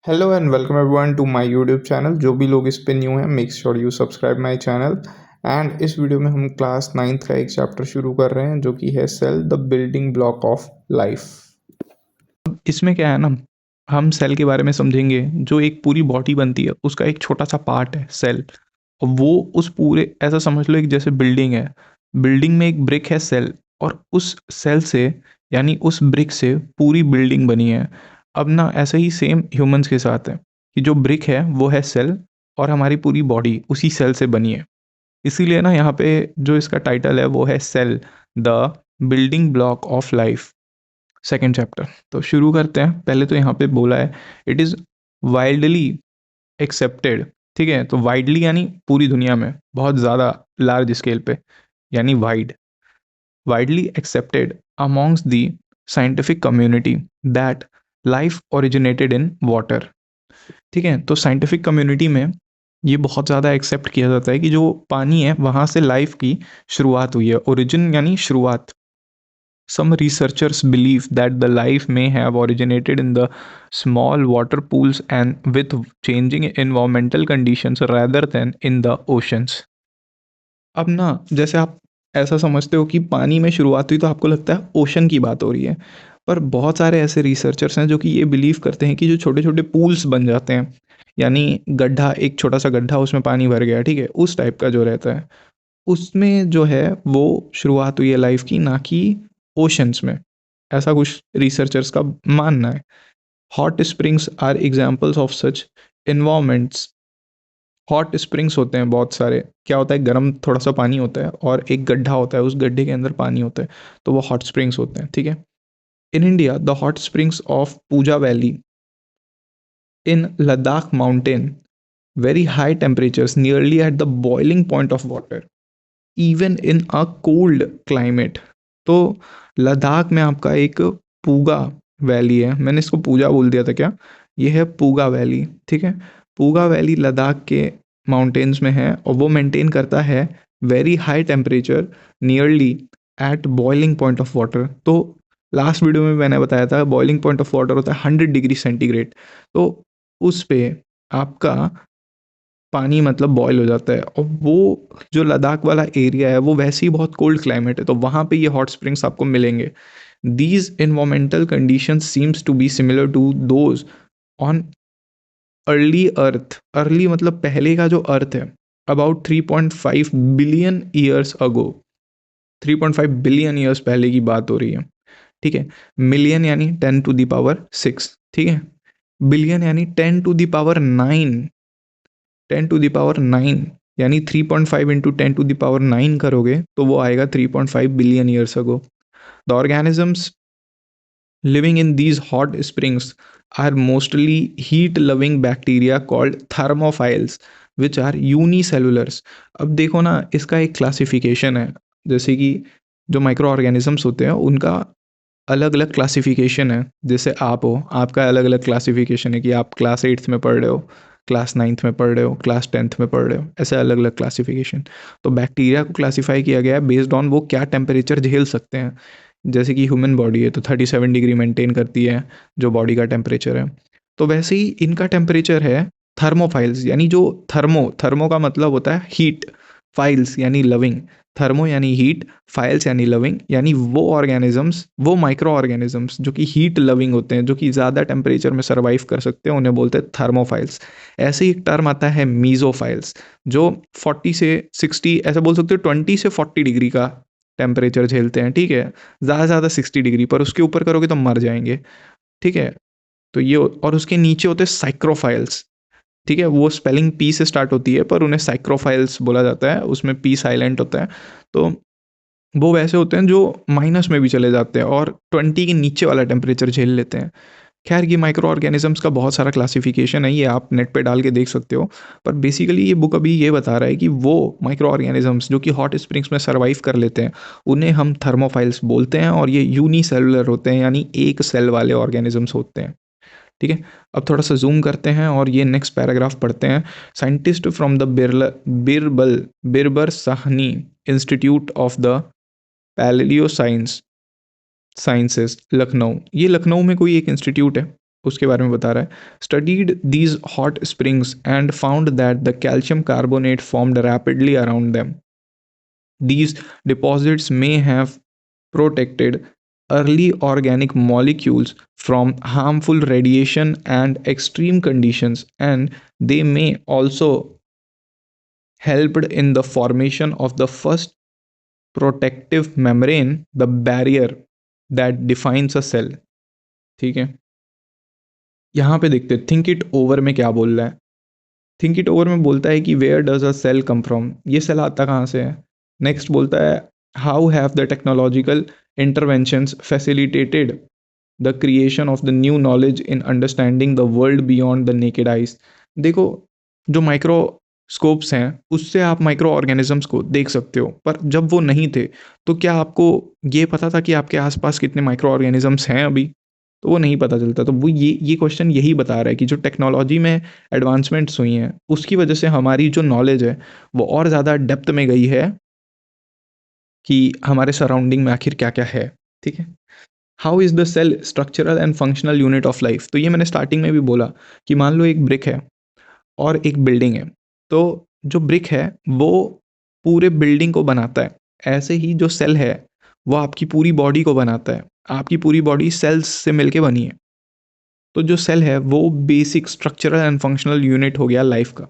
Hello and welcome everyone to my YouTube channel. जो भी लोग इस पे न्यू हैं make sure you subscribe my channel. And इस वीडियो में हम क्लास 9th का एक चैप्टर शुरू कर रहे हैं जो कि है cell the building block of life. इसमें क्या है ना, हम सेल के बारे में समझेंगे। जो एक पूरी बॉडी बनती है उसका एक छोटा सा पार्ट है सेल। और वो उस पूरे, ऐसा समझ लो एक जैसे बिल्डिंग है, बिल्डिंग में एक ब्रिक है सेल, और उस सेल से यानी उस ब्रिक से पूरी बिल्डिंग बनी है। अब ना ऐसे ही सेम ह्यूमंस के साथ है कि जो ब्रिक है वो है सेल, और हमारी पूरी बॉडी उसी सेल से बनी है। इसीलिए ना यहाँ पे जो इसका टाइटल है वो है cell the building block of life, second chapter. तो शुरू करते हैं। पहले तो यहाँ पे बोला है इट इज़ वाइल्डली एक्सेप्टेड। ठीक है, तो वाइडली यानी पूरी दुनिया में, बहुत ज़्यादा लार्ज स्केल पे, यानी widely accepted amongst the scientific community that life originated in water. ठीक है, तो साइंटिफिक कम्युनिटी में ये बहुत ज़्यादा एक्सेप्ट किया जाता है कि जो पानी है वहाँ से लाइफ की शुरुआत हुई है। ओरिजिन यानी शुरुआत। Some researchers believe that the life may have originated in the small water pools and with changing environmental conditions rather than in the oceans. अब ना जैसे आप ऐसा समझते हो कि पानी में शुरुआत हुई तो आपको लगता है ओशन की बात हो रही है, पर बहुत सारे ऐसे रिसर्चर्स हैं जो कि ये बिलीव करते हैं कि जो छोटे छोटे पूल्स बन जाते हैं, यानी गड्ढा, एक छोटा सा गड्ढा उसमें पानी भर गया, ठीक है, उस टाइप का जो रहता है, उसमें जो है वो शुरुआत हुई है लाइफ की, ना कि ओशंस में। ऐसा कुछ रिसर्चर्स का मानना है। Hot springs are examples of such environments. Hot springs होते हैं बहुत सारे। क्या होता है, गर्म थोड़ा सा पानी होता है और एक गड्ढा होता है, उस गड्ढे के अंदर पानी होता है, तो वो हॉट स्प्रिंग्स होते हैं। ठीक है, in India the hot springs of Puga valley in Ladakh mountain, very high temperatures nearly at the boiling point of water even in a cold climate. तो लद्दाख में आपका एक पूगा वैली है, मैंने इसको पूजा बोल दिया था क्या, ये है पूगा वैली। ठीक है, पूगा वैली लद्दाख के माउंटेन्स में है और वो मेंटेन करता है very high temperature nearly at boiling point of water. तो लास्ट वीडियो में मैंने बताया था बॉइलिंग पॉइंट ऑफ वाटर होता है 100 डिग्री सेंटीग्रेड। तो उस पे आपका पानी मतलब बॉयल हो जाता है, और वो जो लद्दाख वाला एरिया है वो वैसे ही बहुत कोल्ड क्लाइमेट है, तो वहाँ पे ये हॉट स्प्रिंग्स आपको मिलेंगे। These environmental conditions seems to be similar to those on early earth. Early मतलब पहले का जो अर्थ है, about 3.5 billion years ago. 3.5 billion years पहले की बात हो रही है। ठीक है, मिलियन यानी 10⁶। ठीक है, बिलियन यानी 10⁹। 10⁹ यानी 3.5 इंटू 10⁹ करोगे तो वो आएगा 3.5 billion years ago. The organisms living in these hot springs are mostly heat loving bacteria called thermophiles which are unicellulars। अब देखो ना, इसका एक क्लासिफिकेशन है। जैसे कि जो माइक्रो ऑर्गेनिजम्स होते हैं उनका अलग अलग क्लासिफिकेशन है। जैसे आप हो, आपका अलग अलग क्लासिफिकेशन है कि आप क्लास 8th में पढ़ रहे हो, क्लास 9th में पढ़ रहे हो, क्लास 10th में पढ़ रहे हो, ऐसे अलग अलग क्लासिफिकेशन। तो बैक्टीरिया को क्लासीफाई किया गया है बेस्ड ऑन वो क्या टेम्परेचर झेल सकते हैं। जैसे कि ह्यूमन बॉडी है तो 37 डिग्री मेंटेन करती है जो बॉडी का टेम्परेचर है, तो वैसे ही इनका टेम्परेचर है थर्मोफाइल्स, यानी जो थर्मो, थर्मो का मतलब होता है हीट, फाइल्स यानी लविंग, थर्मो यानी हीट, फाइल्स यानी लविंग, यानी वो ऑर्गेनिजम्स, वो माइक्रो ऑर्गेनिजम्स जो कि हीट लविंग होते हैं, जो कि ज़्यादा टेम्परेचर में सर्वाइव कर सकते हैं, उन्हें बोलते हैं थर्मोफाइल्स। ऐसे ही एक टर्म आता है मीजोफाइल्स, जो 40 से 60, ऐसा बोल सकते हो 20 से 40 डिग्री का टेम्परेचर झेलते हैं। ठीक है, ज़्यादा से ज़्यादा 60 डिग्री, पर उसके ऊपर करोगे तो मर जाएंगे। ठीक है, तो ये, और उसके नीचे होते हैं साइक्रोफाइल्स। ठीक है, वो स्पेलिंग पी से स्टार्ट होती है पर उन्हें साइक्रोफाइल्स बोला जाता है, उसमें पी साइलेंट होता है। तो वो वैसे होते हैं जो माइनस में भी चले जाते हैं और 20 के नीचे वाला टेम्परेचर झेल लेते हैं। खैर, ये माइक्रो ऑर्गेनिजम्स का बहुत सारा क्लासिफिकेशन है, ये आप नेट पे डाल के देख सकते हो। पर बेसिकली ये बुक अभी ये बता रहा है कि वो माइक्रो ऑर्गेनिजम्स जो कि हॉट स्प्रिंग्स में सर्वाइव कर लेते हैं उन्हें हम थर्मोफाइल्स बोलते हैं, और ये यूनिसेलुलर होते हैं, यानी एक सेल वाले ऑर्गेनिजम्स होते हैं। ठीक है, अब थोड़ा सा जूम करते हैं और ये नेक्स्ट पैराग्राफ पढ़ते हैं। Scientist from the Birbal Sahni institute of the palaeosciences Lucknow, ये लखनऊ में कोई एक इंस्टीट्यूट है। उसके बारे में बता रहा है. Studied these hot springs and found that the calcium carbonate formed rapidly around them. These deposits may have protected early organic molecules from harmful radiation and extreme conditions, and they may also helped in the formation of the first protective membrane, the barrier that defines a cell. ठीक है, यहाँ पे देखते think it over में क्या बोल रहा है. थिंक इट ओवर में बोलता है कि where does a cell come from, ये सेल आता कहाँ से है. नेक्स्ट बोलता है how have the technological interventions facilitated the creation of the new knowledge in understanding the world beyond the naked eyes. देखो, जो माइक्रोस्कोप्स हैं उससे आप माइक्रो ऑर्गेनिजम्स को देख सकते हो, पर जब वो नहीं थे तो क्या आपको ये पता था कि आपके आसपास कितने माइक्रो ऑर्गेनिजम्स हैं अभी. तो वो नहीं पता चलता. तो वो ये क्वेश्चन यही बता रहा है कि जो टेक्नोलॉजी में एडवांसमेंट्स हुई हैं उसकी वजह से हमारी जो नॉलेज है वो और ज़्यादा डेप्थ में गई है कि हमारे सराउंडिंग में आखिर क्या क्या है. ठीक है, how is the cell structural and functional unit of life. तो ये मैंने स्टार्टिंग में भी बोला कि मान लो एक ब्रिक है और एक बिल्डिंग है. तो जो ब्रिक है वो पूरे बिल्डिंग को बनाता है, ऐसे ही जो सेल है वो आपकी पूरी बॉडी को बनाता है. आपकी पूरी बॉडी सेल्स से मिलके बनी है. तो जो सेल है वो basic structural and functional unit हो गया लाइफ का.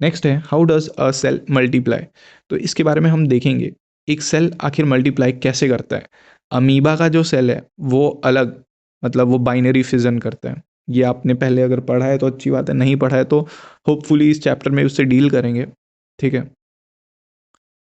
नेक्स्ट है how does a cell multiply. तो इसके बारे में हम देखेंगे एक सेल आखिर मल्टीप्लाई कैसे करता है. अमीबा का जो सेल है वो अलग, मतलब वो बाइनरी फिजन करता है. ये आपने पहले अगर पढ़ा है तो अच्छी बात है, नहीं पढ़ा है तो होपफुली इस चैप्टर में उससे डील करेंगे. ठीक है,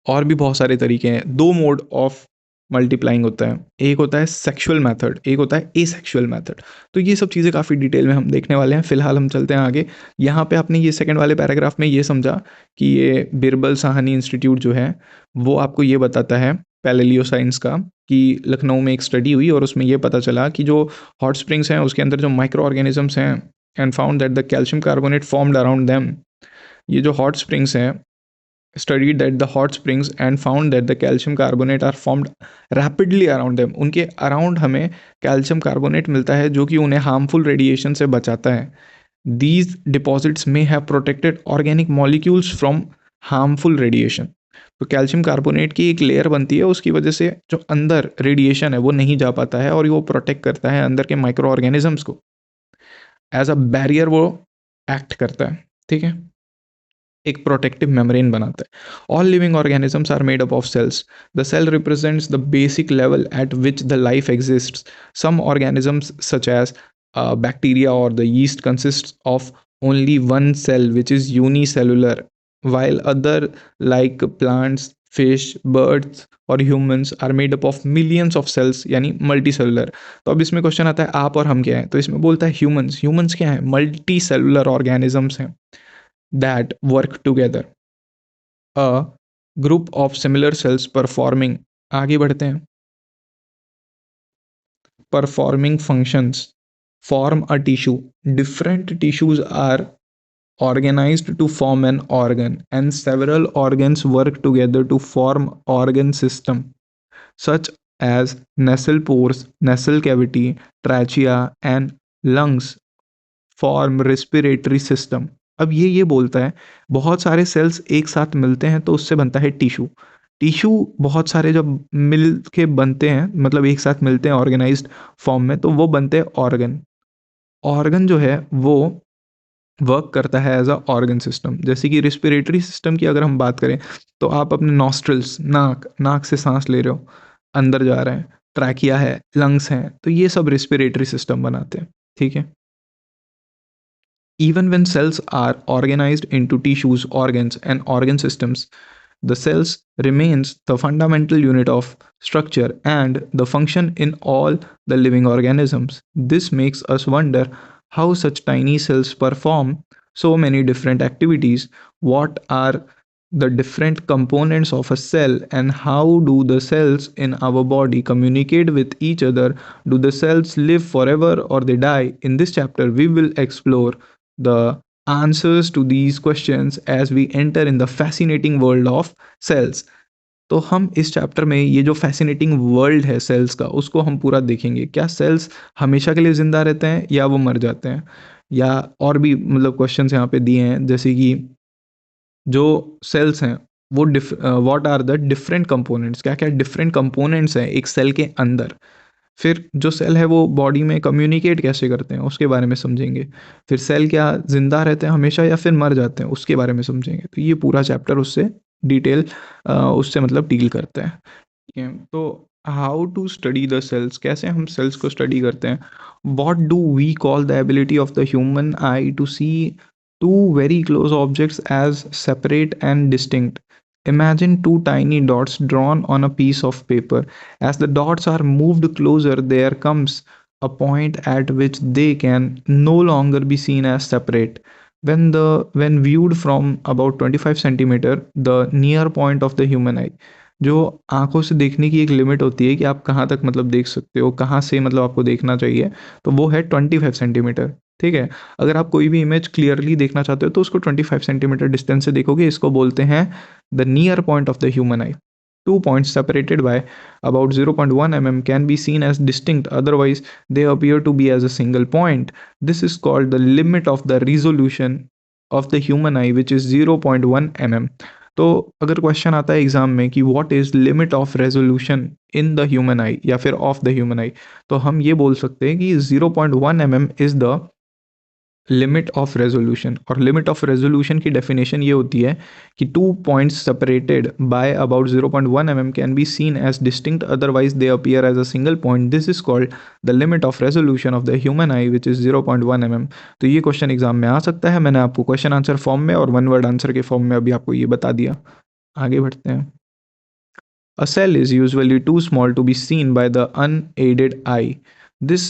और भी बहुत सारे तरीके हैं. दो मोड ऑफ मल्टीप्लाइंग होता है, एक होता है सेक्सुअल मेथड, एक होता है एसेक्सुअल मेथड. तो ये सब चीज़ें काफ़ी डिटेल में हम देखने वाले हैं. फिलहाल हम चलते हैं आगे. यहाँ पे आपने ये सेकंड वाले पैराग्राफ में ये समझा कि ये बिरबल साहनी इंस्टीट्यूट जो है वो आपको ये बताता है पैलेलियो साइंस का कि लखनऊ में एक स्टडी हुई और उसमें ये पता चला कि जो हॉट स्प्रिंग्स हैं उसके अंदर जो माइक्रो ऑर्गेनिजम्स हैं and found that the calcium carbonate formed around them. ये जो हॉट स्प्रिंग्स हैं studied that the hot springs and found that the calcium carbonate are formed rapidly around them. उनके around हमें कैल्शियम कार्बोनेट मिलता है जो कि उन्हें हार्मफुल रेडिएशन से बचाता है. These deposits may have protected organic molecules from harmful radiation. तो कैल्शियम कार्बोनेट की एक लेयर बनती है, उसकी वजह से जो अंदर रेडिएशन है वो नहीं जा पाता है और वो प्रोटेक्ट करता है अंदर के माइक्रो ऑर्गेनिजम्स को. एज अ बैरियर वो एक्ट करता है. ठीक है, एक प्रोटेक्टिव मेम्ब्रेन बनाता है. All living organisms are made up of cells. The cell represents the basic level at which the life exists. Some organisms such as bacteria or the yeast consists of only one cell which is unicellular, while other like plants, fish, birds और humans are made up of millions of cells यानी multicellular. तो अब इसमें question आता है आप और हम क्या है. तो इसमें बोलता है ह्यूमंस क्या है, मल्टी सेलुलर ऑर्गेनिजम्स हैं that work together. A group of similar cells performing, आगे बढ़ते हैं, performing functions form a tissue. Different tissues are organized to form an organ and several organs work together to form organ system such as nasal pores, nasal cavity, trachea and lungs form respiratory system. अब ये बोलता है बहुत सारे sales एक साथ मिलते हैं तो उससे बनता है टिश्यू. टिश्यू बहुत सारे जब मिल के बनते हैं, मतलब एक साथ मिलते हैं ऑर्गेनाइज्ड फॉर्म में, तो वो बनते हैं ऑर्गन. ऑर्गन जो है वो वर्क करता है एज अ ऑर्गन सिस्टम. जैसे कि रिस्पिरेटरी सिस्टम की अगर हम बात करें तो आप अपने नॉस्ट्रल्स, नाक से सांस ले रहे हो, अंदर जा रहे हैं, ट्रैकिया है, लंग्स हैं, तो ये सब रिस्पिरेटरी सिस्टम बनाते हैं. ठीक है, even when cells are organized into tissues, organs, and organ systems, the cells remains the fundamental unit of structure and the function in all the living organisms. This makes us wonder how such tiny cells perform so many different activities. What are the different components of a cell and how do the cells in our body communicate with each other? Do the cells live forever or they die? In this chapter, we will explore the answers to these questions as we enter in the fascinating world of cells. तो हम इस chapter में ये जो fascinating world है sales का उसको हम पूरा देखेंगे। क्या सेल्स हमेशा के लिए ज़िंदा रहते हैं या वो मर जाते हैं? या और भी मतलब क्वेश्चंस यहाँ पे दिए हैं, जैसे कि जो सेल्स हैं वो what are the different components, क्या-क्या डिफरेंट कंपोनेंट्स हैं एक सेल के अंदर। फिर जो सेल है वो बॉडी में कम्युनिकेट कैसे करते हैं उसके बारे में समझेंगे। फिर सेल क्या ज़िंदा रहते हैं हमेशा या फिर मर जाते हैं उसके बारे में समझेंगे। तो ये पूरा चैप्टर उससे डिटेल उससे मतलब डील करता है। ठीक है, तो how to study the cells, कैसे हम सेल्स को स्टडी करते हैं। What do we call the ability of the human eye to see two very close objects as separate and distinct. Imagine two tiny dots drawn on a piece of paper. As the dots are moved closer, there comes a point at which they can no longer be seen as separate. When viewed from about 25 centimeter, the near point of the human eye, जो आंखों से देखने की एक limit होती है कि आप कहाँ तक मतलब देख सकते हो, कहाँ से मतलब आपको देखना चाहिए, तो वो है 25 सेंटीमीटर। ठीक है, अगर आप कोई भी इमेज क्लियरली देखना चाहते हो तो उसको 25 सेंटीमीटर डिस्टेंस से देखोगे। इसको बोलते हैं the near point of the human I. Two points separated by about 0.1 mm can be seen as distinct, otherwise they appear to be as a single point. This is called the limit of the resolution of the human eye, which is 0.1 mm. तो अगर question आता है exam में कि what is limit of resolution in the human आई या फिर of the human आई, तो हम ये बोल सकते हैं कि 0.1 mm is the limit of resolution. और लिमिट ऑफ रेजोल्यूशन की डेफिनेशन ये होती है कि two points separated by about 0.1 mm can be seen as distinct, otherwise they appear as a single point. This is called the limit of resolution of the human eye, which is 0.1 mm। तो ये question exam में आ सकता है। मैंने आपको question answer form में और one word answer के फॉर्म में अभी आपको ये बता दिया। आगे बढ़ते हैं। A cell is usually too small to be seen by the unaided eye. This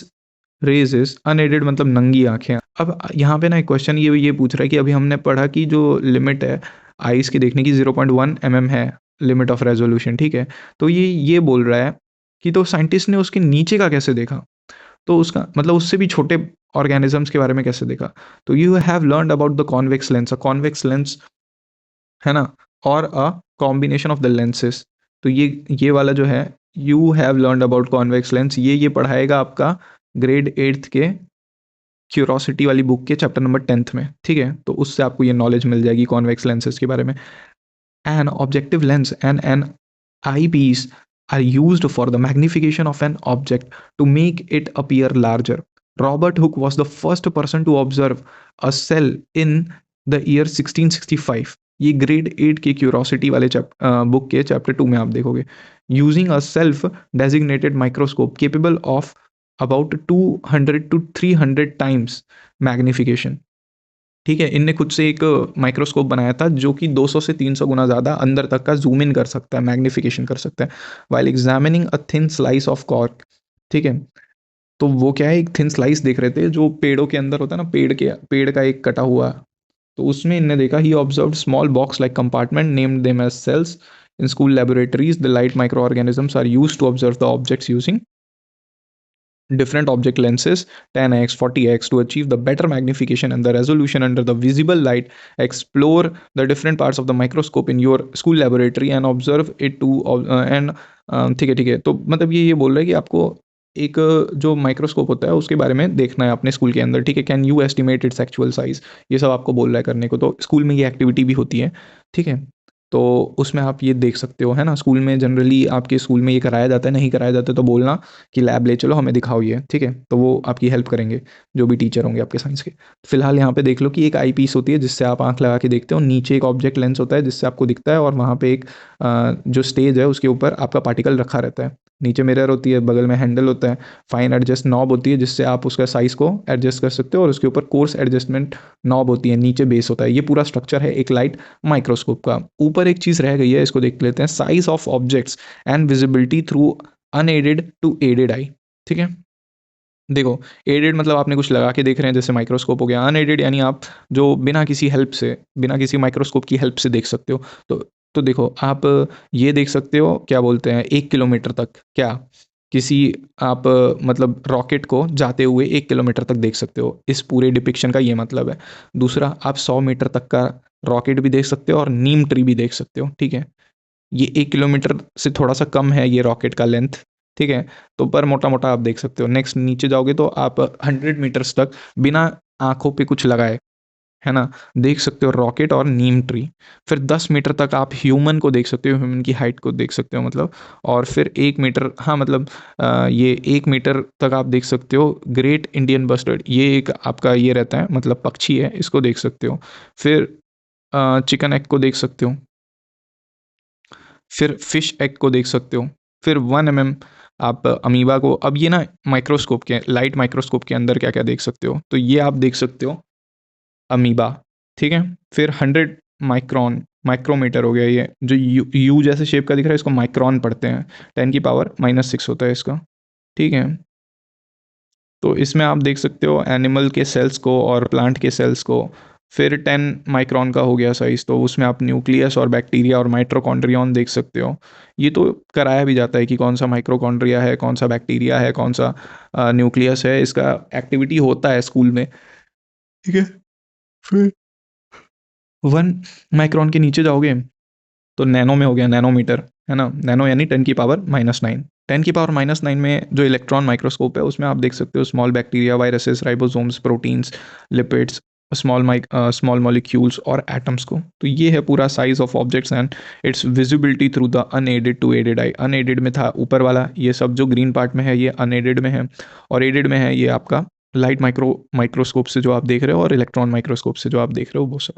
raises unaided मतलब नंगी आंखें। अब यहाँ पे ना एक क्वेश्चन ये पूछ रहा है कि अभी हमने पढ़ा कि जो लिमिट है आइज़ की देखने की 0.1 mm है लिमिट ऑफ रेजोल्यूशन, ठीक है। तो ये बोल रहा है कि तो साइंटिस्ट ने उसके नीचे का कैसे देखा, तो उसका मतलब उससे भी छोटे ऑर्गेनिजम्स के बारे में कैसे देखा। तो you have learned about the convex lens. A convex lens है ना, और a combination of the lenses. तो ये वाला जो है you have learned about convex lens, ये पढ़ाएगा आपका ग्रेड 8th के क्यूरोसिटी वाली बुक के चैप्टर नंबर 10th में। ठीक है, तो उससे आपको ये नॉलेज मिल जाएगी कॉन्वेक्स लेंसेज के बारे में। An objective lens and an eyepiece are used for the magnification of an object to make it appear larger. Robert Hooke was the first person to observe a cell in the year 1665. ये grade 8 की curiosity वाले book के chapter 2 में आप देखोगे। Using a self designated microscope capable of about 200 to 300 times magnification. ठीक है, इनने खुद से एक माइक्रोस्कोप बनाया था जो कि 200 से 300 गुना ज़्यादा अंदर तक का जूम इन कर सकता है, मैग्निफिकेशन कर सकता है, while examining a thin slice of cork. ठीक है, तो वो क्या है, एक थिन स्लाइस देख रहे थे जो पेड़ों के अंदर होता है ना, पेड़ का एक कटा हुआ, तो उसमें इनने देखा he observe small box like compartment named them as cells. In school laboratories the light microorganisms are use to observe the objects using different object lenses 10x 40x to achieve the better magnification and the resolution under the visible light. Explore the different parts of the microscope in your school laboratory and observe it to and ठीक है, तो मतलब ये बोल रहा है कि आपको एक जो माइक्रोस्कोप होता है उसके बारे में देखना है अपने स्कूल के अंदर। ठीक है, can you estimate its actual size, ये सब आपको बोल रहा है करने को। तो स्कूल में ये एक्टिविटी भी होती है। ठीक है, तो उसमें आप ये देख सकते हो, है ना। स्कूल में जनरली आपके स्कूल में ये कराया जाता है, नहीं कराया जाता तो बोलना कि लैब ले चलो हमें दिखाओ ये। ठीक है, तो वो आपकी हेल्प करेंगे जो भी टीचर होंगे आपके साइंस के। फिलहाल यहाँ पे देख लो कि एक आई पीस होती है जिससे आप आंख लगा के देखते हो, नीचे एक ऑब्जेक्ट लेंस होता है जिससे आपको दिखता है, और वहाँ पे एक जो स्टेज है उसके ऊपर आपका पार्टिकल रखा रहता है। नीचे मिरर होती है, बगल में हैंडल होता है, फाइन एडजस्ट नॉब होती है जिससे आप उसका साइज़ को एडजस्ट कर सकते हो, और उसके ऊपर कोर्स एडजस्टमेंट नॉब होती है, नीचे बेस होता है। ये पूरा स्ट्रक्चर है एक लाइट माइक्रोस्कोप का। ऊपर एक चीज़ रह गई है, इसको देख लेते हैं, size of objects and visibility through unaided to aided eye. ठीक है, देखो, एडेड मतलब आपने कुछ लगा के देख रहे हैं जैसे माइक्रोस्कोप हो गया, अनएडेड यानी आप जो बिना किसी हेल्प से, बिना किसी माइक्रोस्कोप की हेल्प से देख सकते हो। तो देखो आप ये देख सकते हो, क्या बोलते हैं, 1 किलोमीटर तक, क्या किसी आप मतलब रॉकेट को जाते हुए 1 किलोमीटर तक देख सकते हो। इस पूरे डिपिक्शन का ये मतलब है। दूसरा, आप 100 मीटर तक का रॉकेट भी देख सकते हो और नीम ट्री भी देख सकते हो। ठीक है, ये 1 किलोमीटर से थोड़ा-सा कम है ये रॉकेट का लेंथ, ठीक है? तो पर मोटा-मोटा आप देख सकते हो। नेक्स्ट नीचे जाओगे तो आप 100 मीटर्स तक बिना आँखों पे कुछ लगाए, है ना? देख सकते हो रॉकेट और नीम ट्री। फिर 10 मीटर तक आप ह्यूमन को देख सकते हो, ह्यूमन की हाइट को देख सकते हो मतलब। और फिर 1 मीटर, हाँ मतलब ये 1 मीटर तक आप देख सकते हो ग्रेट इंडियन बस्टर्ड, ये एक आपका ये रहता है मतलब पक्षी है, इसको देख सकते हो। फिर चिकन एग को देख सकते हो। फिर फिश एग को देख सकते हो। फिर 1 एमएम आप अमीबा को, अब ये ना माइक्रोस्कोप के, लाइट माइक्रोस्कोप के अंदर क्या-क्या देख सकते हो, तो ये आप देख सकते हो अमीबा, ठीक है? फिर 100 माइक्रोन, माइक्रोमीटर हो गया ये, जो यू यू जैसे शेप का दिख रहा है इसको माइक्रोन पढ़ते हैं, 10 की पावर -6 होता है इसका, ठीक है? तो इसमें आप देख सकते हो एनिमल के सेल्स को और प्लांट के सेल्स को। फिर 10 माइक्रोन का हो गया साइज़, तो उसमें आप न्यूक्लियस और बैक्टीरिया और माइटोकॉन्ड्रियन देख सकते हो। ये तो कराया भी जाता है कि कौन सा माइटोकॉन्ड्रिया है, कौन सा बैक्टीरिया है, कौन सा न्यूक्लियस है, इसका एक्टिविटी होता है स्कूल में, ठीक है? फिर 1 माइक्रोन के नीचे जाओगे तो नैनो में हो गया, नैनोमीटर, है ना? नैनो यानी 10 की पावर -9। 10 की पावर -9 में जो इलेक्ट्रॉन माइक्रोस्कोप है उसमें आप देख सकते हो small bacteria, viruses, ribosomes, proteins, lipids, small molecules और एटम्स को। तो ये है पूरा size of objects and its visibility through the unaided to aided eye. Unaided में था ऊपर वाला, ये सब जो ग्रीन पार्ट में है ये अनएडेड में है, और एडेड में है ये आपका लाइट माइक्रोस्कोप से जो आप देख रहे हो और इलेक्ट्रॉन माइक्रोस्कोप से जो आप देख रहे हो वो सब।